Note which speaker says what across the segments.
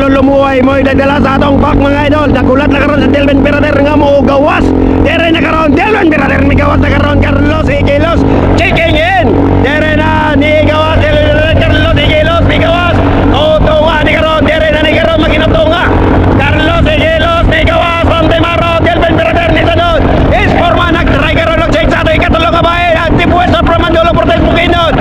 Speaker 1: Marlon Lumuay mo idadala sa atong pack mga idol. Nagulat na karon sa Delvin Pirader nga mo gawas. Dere na karon Delvin Pirader ni gawas na karon Carlos Iquilos checking in. Dere na ni gawas Carlos Iquilos ni gawas. Tunga ni karon dere na ni karon maginatunga. Carlos Iquilos ni gawas from Temaro Delvin Pirader ni sunod. Is forma nag-try karon og check sa ato ikatulong ka bahay. Active West from Mandolo Portes Bukidnon.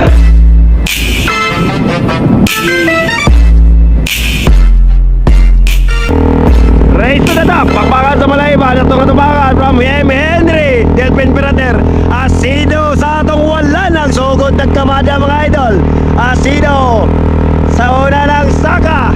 Speaker 1: Race to the top, pakpakan sa Malayba, natong katubakan from M. Henry, Delvin Pirader. Asido sa atong wala ng sugod nagkamada mga idol. Asido sa una ng Saka.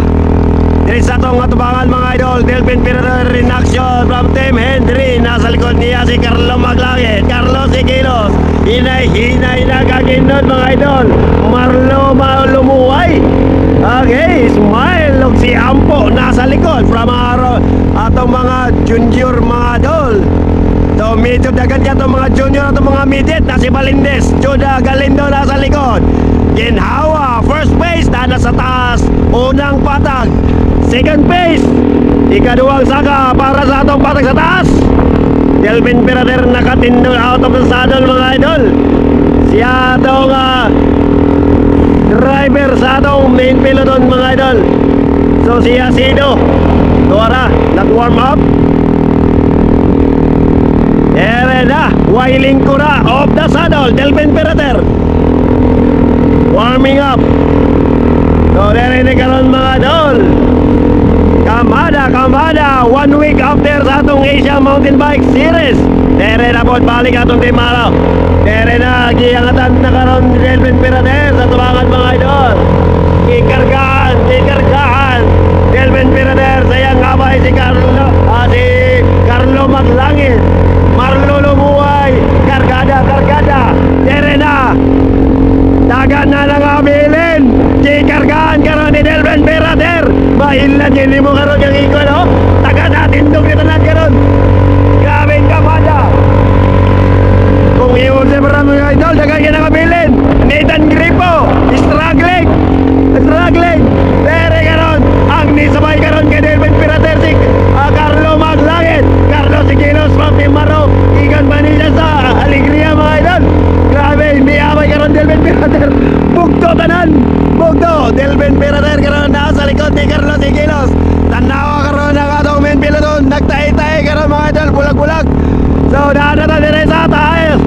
Speaker 1: Dili sa atong katubakan mga idol, Delvin Pirader in action from Team Henry. Nasa likod niya si Carlo Maglangit, Carlos Iquilos. Hinay-hinay na kagindod mga idol. Marlo Lumuay. Okay, smile. Look si Ampo nasa likod from atong mga junior mga idol. So medyo dagan ka itong mga junior at mga midget na si Balindes, Juda Galindo nasa likod. Ginhawa, first base na nasa taas. Unang patag, second base, ikaduwang Saka para sa atong patag sa taas. Delvin Pirader nakatindol out of the saddle mga idol. Siya atong driver sa atong main peloton mga idol. So si Asido Dora nag-warm up. Ere na Wailing Kura off the saddle. Delvin Pirader warming up. So dere ni karon mga idol. Kamada 1 week after sa atong Asia Mountain Bike Series. Dere na po balik atong Temaro. Dere na giyangatan na karon ni Delvin Pirader sa tubangan mga idol. Kikargaan Delvin Pirader sayang ngabay si Carlo Maglangit. Marlo Lumuay kargada. Dere na dagan na lang abilin. Kikargaan karon ni Delvin Pirader. Mahilan yun mo karon yung iko no. Taga natin dog nito na karon. Grabe kamada. Kung iyon sa marami mga idol, dagan ka nakabilin. Nathan Gripo, struggling. Dere karon ang nisabay karon kay Delvin Pirader si Carlo Maglangit, Carlos Iquilos from Temaro, Igan Manila sa Alegria mga idol. Grabe, hindi abay karon Delvin Pirader. Bugto tanan. Delvin Pirader karon nasa likod ni Carlos Iquilos. Tanawa karon ang atong main peloton. Nagtae-tae karon mga idol, bulag-bulag. So nadata dire sa taas.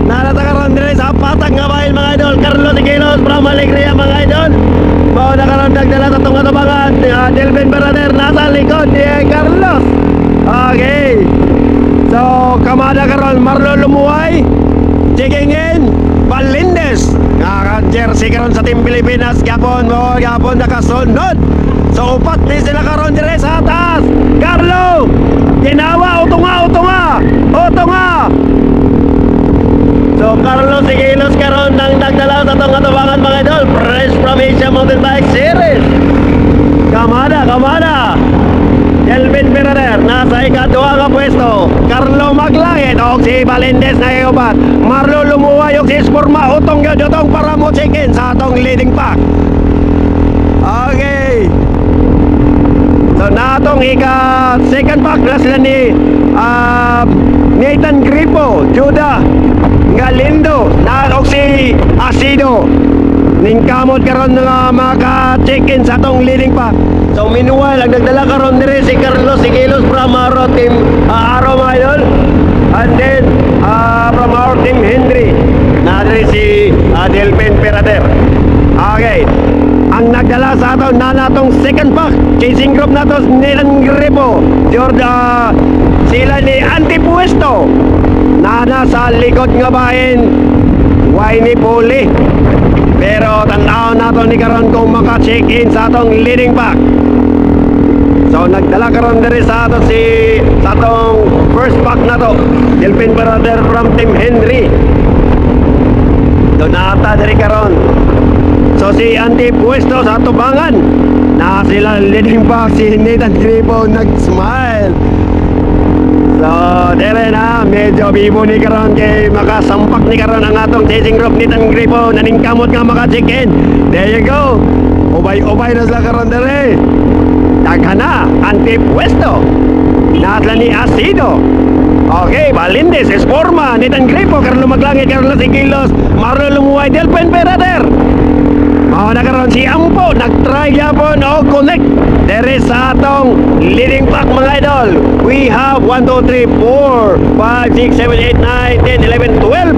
Speaker 1: Nadata karon dire sa patag nga bahay mga idol. Carlos Iquilos from Alegria mga idol. Mao na karon nagdala sa tong katubangan. Delvin Pirader nasa likod ni Carlos. Okay. So kamada karon Marlon Lumuay checking in. Balindes jersey karon sa Team Pilipinas gapon nakasunod. So upat ni sila karon dire sa atas. Carlo ginawa utunga. So Carlos Iquilos karon nang nagdala sa tong katubangan mga idol. Fresh from Asia Mountain Bike Series. Kamada Delvin Pirader nasa ikaduha nga pwesto. Carlo Maglangit o si Balindes na iupat. Marlo Lumuay o si Sporma utong para mo check-in sa atong leading pack. Okay. So natong second pack na sila ni Nathan Gripo, Juda Galindo na o si Asido. Ningkamot karon nga maka-check-in sa atong leading pack. So meanwhile, ang nagdala karon dire si Carlos Iquilos from our team Aro mga idol. And then from our team Henry na dire si Delvin Pirader. Okay. Ang nagdala sa aton na natong second pack, chasing group nato Nathan Gripo, sila ni Antipuesto na nasa likod nga bahin Wayne Puli. Pero tanaw nato ni karon kung maka-check-in sa atong leading pack. So nagdala karon diri sa ato sa atong first pack na to, Delvin Pirader from Team Henry. Donata diri karon. So si Antipuesto sa tubangan na sila leading pack si Nathan Gripo nag-smile. So dire na medyo bibo ni karon kay makasampak ni karon ang atong chasing group ni Nathan Gripo naningkamot nga maka-check-in. There you go. Ubay na sila karon dire. na antipuesto. Natla ni Asido. Okay, Valindes, Esporma, Nathan Gripo, Carlo Maglangit, Carlos Iquilos, Marlo Lumuay, Delpen Perader. Mao na karon si Ampo, nag-try yapon o connect. There is sa atong leading pack mga idol. We have 1, 2, 3, 4, 5, 6, 7, 8, 9, 10, 11, 12.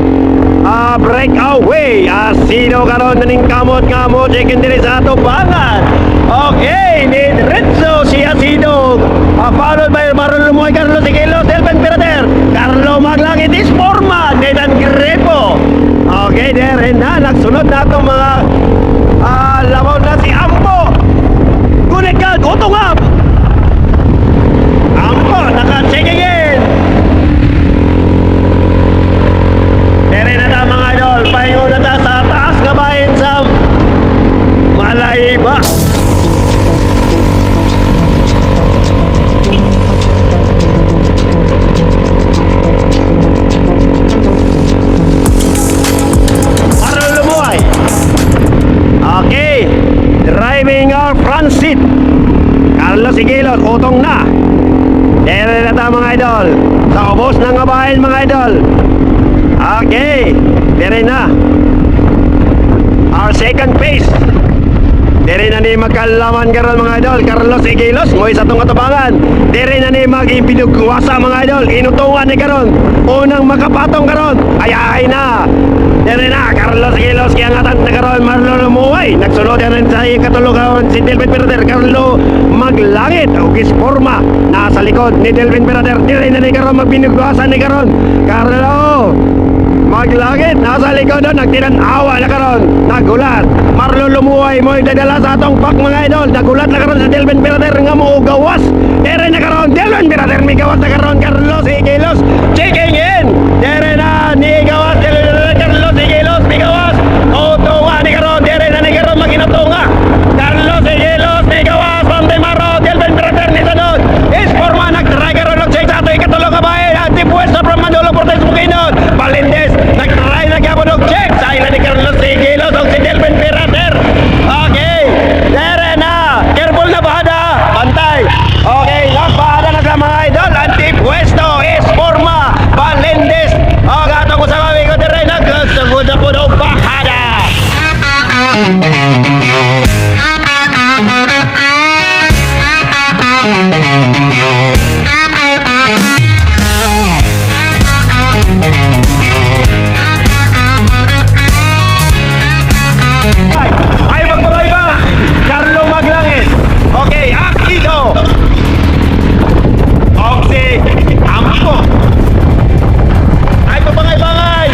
Speaker 1: Breakaway. Asido karon naning kamot-kamot, secondary sa atong pangan. Okay, ni Rizzo si Asido. Followed by Marlo Lumuay, Carlos Iquilos, Delpen Perader, Carlo Maglangit, Esporma, Nathan Gripo. Okay, there na nagsunod na itong mga labaw na si Ampo. Gunekad, utong up. Ampo, naka-check again. There na ta mga idol. Pahingo na ta sa taas kabahin sa Malayba. Okay, driving our front seat. Carlos Iquilos, utong na. Dere na ta mga idol. Sa ubos ng kabahin mga idol. Okay, dere na. Our second pace. Dere na ni magkalaman karon mga idol. Carlos Iquilos, ngoy sa itong katabangan. Dere na ni mag-ipinugwasa mga idol. Inutungan ni karon. Unang makapatong karon. Ayahay na. Dere na, Carlos Iquilos kaya ngatan na karon Marlo Lumuay. Nagsunod yan sa iyong katulugan si Delvin Perader, Carlo Maglangit. Ugis forma, nasa likod ni Delvin Perader. Dere na ni karon magbinugwasan ni karon Carlo Maglangit, nasa likod doon, nagtinan-awa na karon. Nagulat, Marlo Lumuay mo dadala sa atong pack mga idol. Nagulat na karon sa Delvin Perader nga mo gawas. Dere na karon, Delvin Perader may gawas na karon Carlos Iquilos. Checking in, dere na ni gawas Carlos Iquilos, may gawas. Utunga ni karon, dere na ni karon maginatunga. Carlos Iquilos, may gawas. Pamdemaro, Delvin Perader ni Sanod. Esporma, nag-try karon ng check sa ato ikatulong kabahin. Antipuesto from Manolo Portes Bukinon. Valindes, nag-try na gyapon og check sa ila ni Carlos Iquilos o si Delvin Perader. Okay, dere na. Careful na bahada. Bantay. Okay, bahada na sa mga idol. Antipuesto, Esporma, Valindes. O gato ko sa mami ko dere nagsugod na po ng bahada. Ay magpapay ba? Carlo Maglangit. Okay, Akido. Okay, Ampo. Ay papangay-bangay.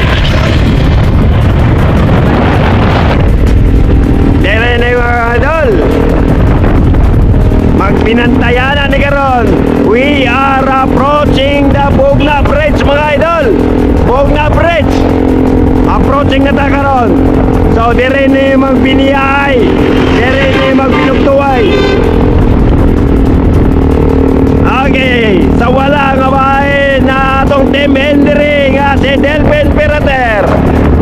Speaker 1: Dere na yung mga idol. Magpinantayan na ni karon. We are approaching the Bugna Bridge mga idol. Bugna Bridge. Approaching na ta karon. So dire ni magbiniyay. Dire ni magpinugtuway. Okay, sa wala nga bahay na atong team Henry nga si Delvin Perader,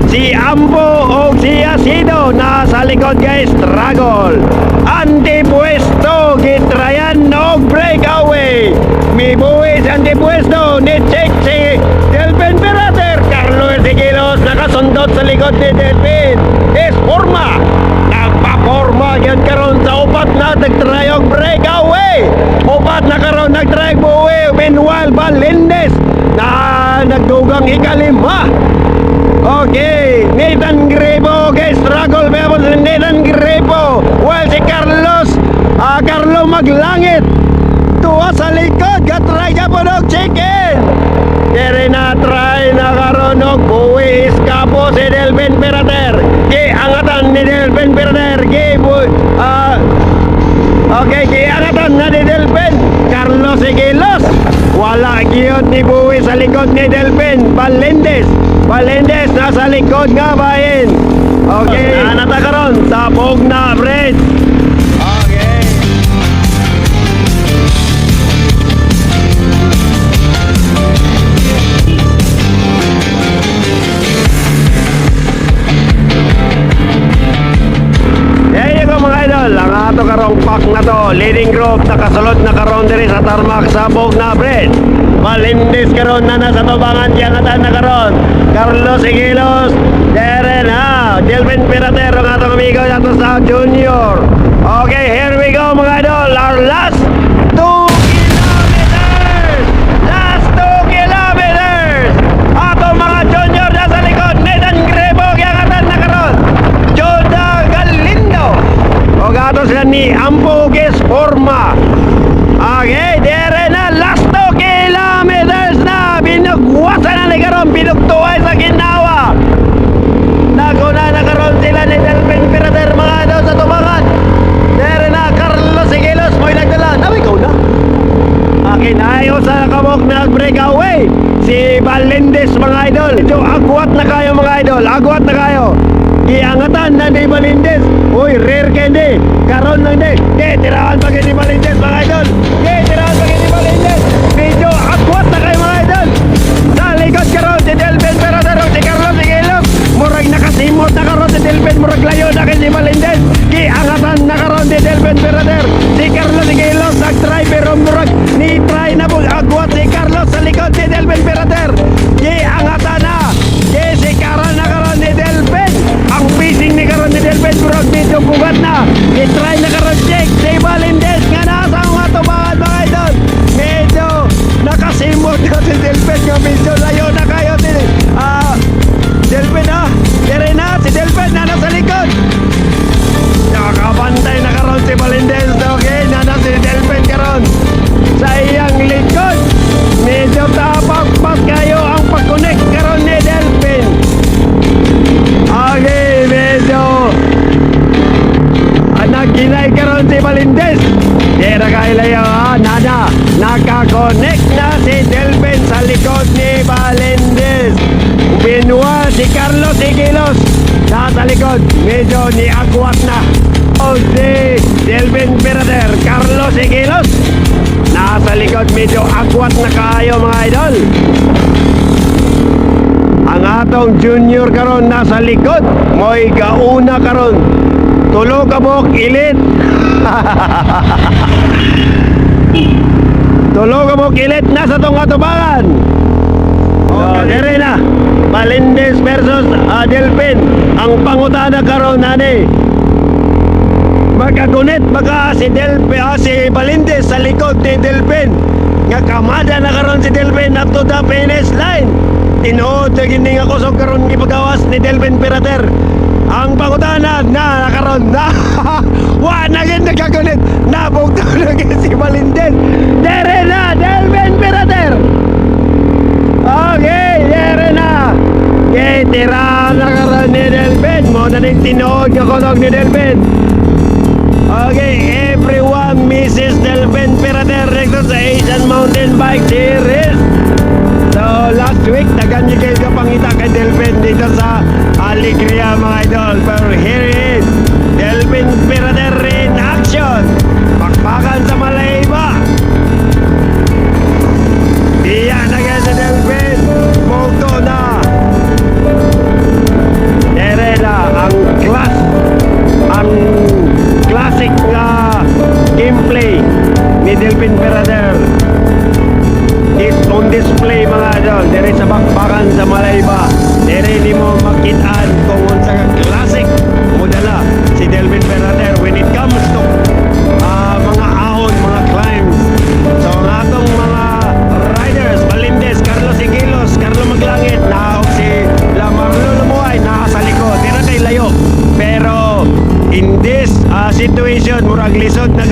Speaker 1: si Ampo o si Asido nasa likod guys, struggle. Antipuesto, gitrayan og breakaway. Mi buwis antipuesto ni check si Delvin Perader. Carlos Iquilos nakasundot sa likod ni Delvin. Esporma, nagpa-forma yan karon sa upat na nag-try og breakaway. Upat na karon nag-try buwi. Meanwhile, Valindes na nagdugang ikalima. Okay, Nathan Gripo, okay, struggle ba si Nathan Gripo. Well, si Carlo Maglangit tuwa sa likod, gatry ka po ng chicken. Dere na try na karon og buwi iskapo si Delvin Perader. Angatan ni Delvin Perader. Okay, angatan na ni Delvin. Carlos Iquilos. Wala gyud ni buwi sa likod ni Delvin. Valindes nasa likod nga bahin. Okay, anata karon sa Bugna Bridge. Okay. There you go mga idol. Ang ato karong pack na to, leading Racing Group nakasulod na karon diri sa tarmac sabog na bridge. Malindis karon na nasa tubangan yangatan na karon. Carlos Igilos, Darren Delvin Pirater ang atong amigo ato sa Junior. Okay, here we go mga idol. Our last 2 kilometers. Last 2 kilometers. Ato mga Junior nasa likod. Nathan Grebo yangatan na karon. Joda Galindo. O gato sila ni Ampuges Forma. Okay, dire na last 2 kilometers na. Binugwasan na ni karon. Binugtuay sa ginawa. Naguna na karon sila ni Delvin Pirater mga idol sa tubangan. Dire na Carlos Igilos mo nagdala. Naway ikaw na. Okay, nayo sa kamok nag-breakaway. Si Valendes mga idol. Ito, agwat na kayo mga idol. Agwat na kayo. Iangatan na ni Valendes. Uy, rare candy. Karon lang din. Tirahan pa ni Valendes mga idol. Tirahan pa ni Valendes. Medyo agwat na kayo mga idol. Sa likod karon si Delvin Pirater o si Carlos Igilos. Murag nakasimot na karon si Delvin. Murag layo na kay si Valendes. Iangatan na karon si Delvin Pirater. Si Carlos Igilos nag-try pero murag ni-try na po. Agwat si Carlos sa likod si Delvin Pirater. Iangatan na. Si karon na karon ni Delvin. Ang pising ni karon ni Delvin murag medyo bugat na. I-try na karon check si Valendes nga nasa mga tubangan mga idol. Medyo nakasimot na si Delvin nga medyo layo na kayo si Delvin dire na si Delvin na nasa likod. Nakakabantay na karon si Valendes. Okay, na si Delvin karon sa iyang likod. Medyo tapak-pak kayo ang pag-connect karon ni Delvin. Okay, medyo nagginay karon si Valendes. Dira kailayo nada. Naka-connect na si Delvin sa likod ni Valendes. Binua si Carlos Igilos nasa likod. Medyo niagwat na. O si Delvin Pirater, Carlos Igilos nasa likod. Medyo agwat na kayo mga idol. Ang atong Junior karon nasa likod. Mo'y gauna karon. Tulo ka bok ilit. Tulo ka bok ilit nasa tong atubangan. So, dire na. Valendes versus Delvin. Ang pangutana karon nani. Magkagunit baka si si Valendes sa likod ni Delvin. Nga kamada na karon si Delvin up to the finish line. Tinuod na gini nga kusog karon gipagawas ni Delvin Pirater. Ang pangutana na karon na wa na gid nagkagunit. Nabugto na gid si Valendes. Dire na Delvin Pirater. Okay, dire na. Okay, tira na karon ni Delvin. Mo na ning tinuod nga kusog ni Delvin. Okay, everyone misses Delvin Pirater dito sa Asian Mountain Bike Series. So, last week, naganyo kayo kapangita kay Delvin dito sa Alegria mga idol. Pero here is Delvin Pirater in action. Pakpakan sa Malayba. Diya na kayo sa Delvin. Mugto na. Dere na ang classic na gameplay ni Delvin Pirater is on display mga idol. Dere sa bakbakan sa Malayba. Dere ni mo makitaan kung unsa ka classic modala si Delvin Pirater when it comes to mga ahon, mga climbs. So ang atong mga riders, Valendes, Carlos Igilos, Carlo Maglangit, naog si Lamarlo Lumuay, nasa likod. Dere kay layo. Pero in this situation, murag lisod na